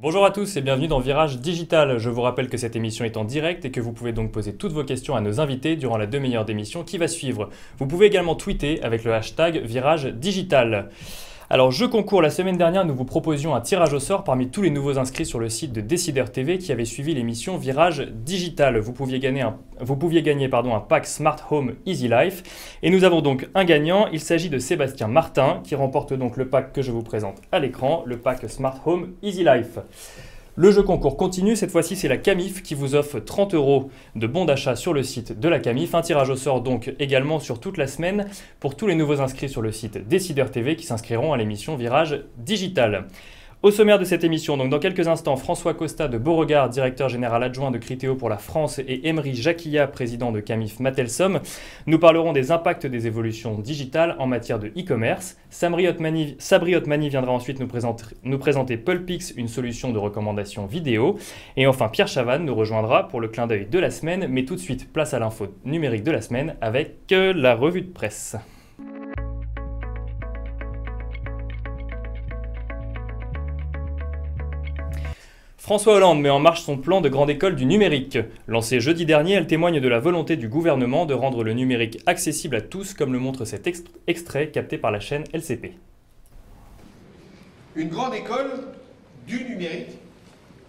Bonjour à tous et bienvenue dans Virage Digital. Je vous rappelle que cette émission est en direct et que vous pouvez donc poser toutes vos questions à nos invités durant la demi-heure d'émission qui va suivre. Vous pouvez également tweeter avec le hashtag Virage Digital. Alors, jeu concours, la semaine dernière, nous vous proposions un tirage au sort parmi tous les nouveaux inscrits sur le site de Décideur TV qui avait suivi l'émission Virage Digital. Vous pouviez gagner un pack Smart Home Easy Life. Et nous avons donc un gagnant, il s'agit de Sébastien Martin qui remporte donc le pack que je vous présente à l'écran, le pack Smart Home Easy Life. Le jeu concours continue, cette fois-ci c'est la Camif qui vous offre 30 € de bons d'achat sur le site de la Camif. Un tirage au sort donc également sur toute la semaine pour tous les nouveaux inscrits sur le site Décideur TV qui s'inscriront à l'émission Virage Digital. Au sommaire de cette émission, donc dans quelques instants, François Costa de Beauregard, directeur général adjoint de Criteo pour la France, et Emery Jacquilla, président de Camif Matelsom. Nous parlerons des impacts des évolutions digitales en matière de e-commerce. Sabri Otmani viendra ensuite nous présenter Pulpix, une solution de recommandation vidéo. Et enfin, Pierre Chavannes nous rejoindra pour le clin d'œil de la semaine. Mais tout de suite, place à l'info numérique de la semaine avec la revue de presse. François Hollande met en marche son plan de grande école du numérique. Lancée jeudi dernier, elle témoigne de la volonté du gouvernement de rendre le numérique accessible à tous, comme le montre cet extrait capté par la chaîne LCP. Une grande école du numérique,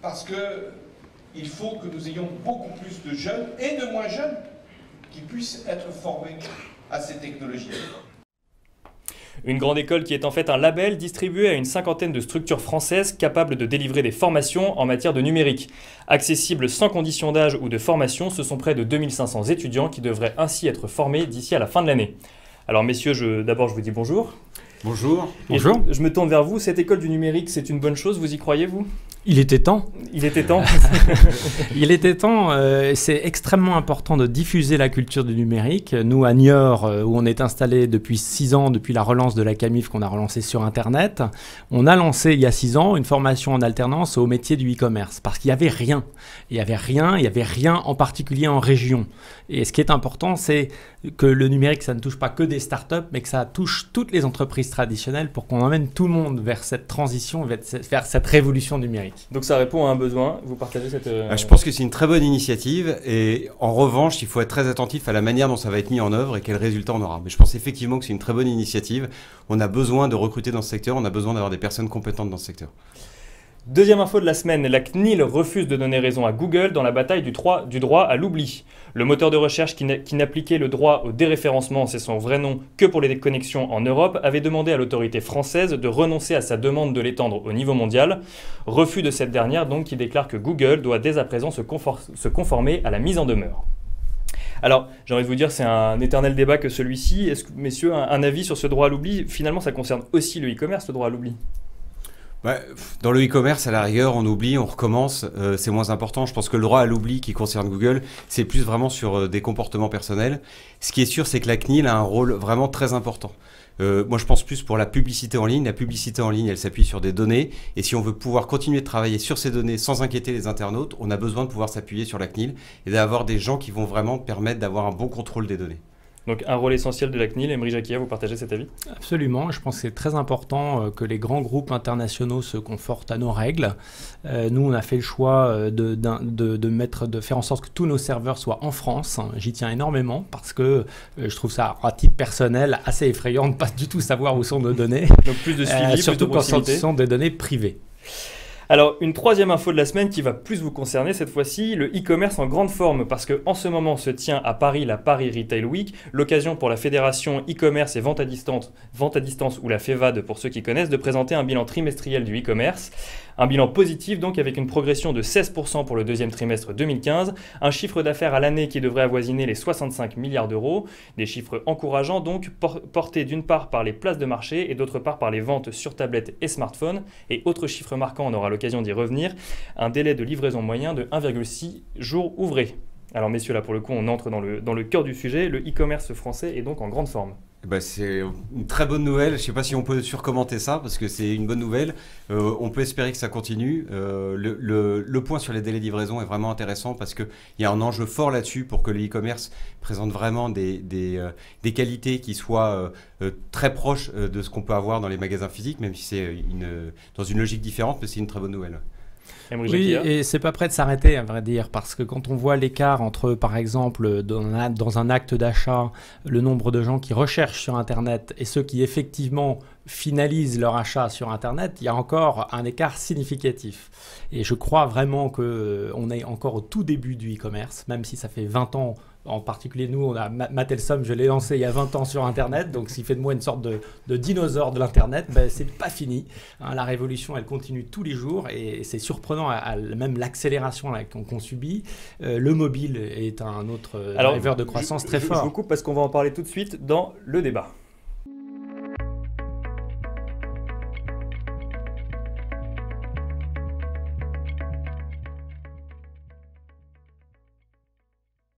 parce qu'il faut que nous ayons beaucoup plus de jeunes et de moins jeunes qui puissent être formés à ces technologies. Une grande école qui est en fait un label distribué à une cinquantaine de structures françaises capables de délivrer des formations en matière de numérique. Accessibles sans condition d'âge ou de formation, ce sont près de 2500 étudiants qui devraient ainsi être formés d'ici à la fin de l'année. Alors messieurs, d'abord je vous dis bonjour. Bonjour. Bonjour. Je me tourne vers vous, cette école du numérique, c'est une bonne chose, vous y croyez vous ? Il était temps. Il était temps. Il était temps. C'est extrêmement important de diffuser la culture du numérique. Nous, à Niort, où on est installé depuis 6 ans, depuis la relance de la Camif qu'on a relancée sur Internet, on a lancé il y a 6 ans une formation en alternance au métier du e-commerce. Parce qu'il n'y avait rien. Il n'y avait rien en particulier en région. Et ce qui est important, c'est que le numérique, ça ne touche pas que des startups, mais que ça touche toutes les entreprises traditionnelles pour qu'on emmène tout le monde vers cette transition, vers cette révolution numérique. Donc ça répond à un besoin, vous partagez cette... Je pense que c'est une très bonne initiative et en revanche, il faut être très attentif à la manière dont ça va être mis en œuvre et quel résultat on aura. Mais je pense effectivement que c'est une très bonne initiative. On a besoin de recruter dans ce secteur, on a besoin d'avoir des personnes compétentes dans ce secteur. Deuxième info de la semaine, la CNIL refuse de donner raison à Google dans la bataille du droit à l'oubli. Le moteur de recherche qui n'appliquait le droit au déréférencement, c'est son vrai nom, que pour les déconnexions en Europe, avait demandé à l'autorité française de renoncer à sa demande de l'étendre au niveau mondial. Refus de cette dernière donc qui déclare que Google doit dès à présent se conformer à la mise en demeure. Alors, j'ai envie de vous dire, c'est un éternel débat que celui-ci. Est-ce que, messieurs, un avis sur ce droit à l'oubli? Finalement, ça concerne aussi le e-commerce, le droit à l'oubli. Dans le e-commerce, à la rigueur, on oublie, on recommence, c'est moins important. Je pense que le droit à l'oubli qui concerne Google, c'est plus vraiment sur des comportements personnels. Ce qui est sûr, c'est que la CNIL a un rôle vraiment très important. Moi, je pense plus pour la publicité en ligne. La publicité en ligne, elle s'appuie sur des données. Et si on veut pouvoir continuer de travailler sur ces données sans inquiéter les internautes, on a besoin de pouvoir s'appuyer sur la CNIL et d'avoir des gens qui vont vraiment permettre d'avoir un bon contrôle des données. Donc un rôle essentiel de la CNIL. Emery Jacquilla, vous partagez cet avis? Absolument, je pense que c'est très important que les grands groupes internationaux se confortent à nos règles. Nous, on a fait le choix de faire en sorte que tous nos serveurs soient en France. J'y tiens énormément parce que je trouve ça, à titre personnel, assez effrayant de ne pas du tout savoir où sont nos données. Donc plus de suivi, surtout plus de quand ce proximité. sont des données privées. Alors, une troisième info de la semaine qui va plus vous concerner cette fois-ci, le e-commerce en grande forme, parce qu'en ce moment se tient à Paris la Paris Retail Week, l'occasion pour la Fédération e-commerce et vente à distance ou la FEVAD pour ceux qui connaissent, de présenter un bilan trimestriel du e-commerce. Un bilan positif donc avec une progression de 16% pour le deuxième trimestre 2015, un chiffre d'affaires à l'année qui devrait avoisiner les 65 milliards d'euros, des chiffres encourageants donc portés d'une part par les places de marché et d'autre part par les ventes sur tablette et smartphone. Et autre chiffre marquant, on aura l'occasion d'y revenir, un délai de livraison moyen de 1,6 jours ouvrés. Alors messieurs, là pour le coup on entre dans le cœur du sujet, le e-commerce français est donc en grande forme. C'est une très bonne nouvelle. Je ne sais pas si on peut surcommenter ça parce que c'est une bonne nouvelle. On peut espérer que ça continue. Le point sur les délais de livraison est vraiment intéressant parce qu'il y a un enjeu fort là-dessus pour que le e-commerce présente vraiment des qualités qui soient très proches de ce qu'on peut avoir dans les magasins physiques, même si c'est dans une logique différente, mais c'est une très bonne nouvelle. Oui, et c'est pas prêt de s'arrêter, à vrai dire, parce que quand on voit l'écart entre, par exemple, dans un acte d'achat, le nombre de gens qui recherchent sur Internet et ceux qui effectivement finalisent leur achat sur Internet, il y a encore un écart significatif. Et je crois vraiment qu'on est encore au tout début du e-commerce, même si ça fait 20 ans. En particulier, nous, on a Matelsom, je l'ai lancé il y a 20 ans sur Internet, donc ce qui fait de moi une sorte de dinosaure de l'Internet, ben, c'est pas fini. Hein, la révolution, elle continue tous les jours et c'est surprenant, même l'accélération qu'on subit. Le mobile est un autre driver de croissance très fort. Je vous coupe parce qu'on va en parler tout de suite dans le débat.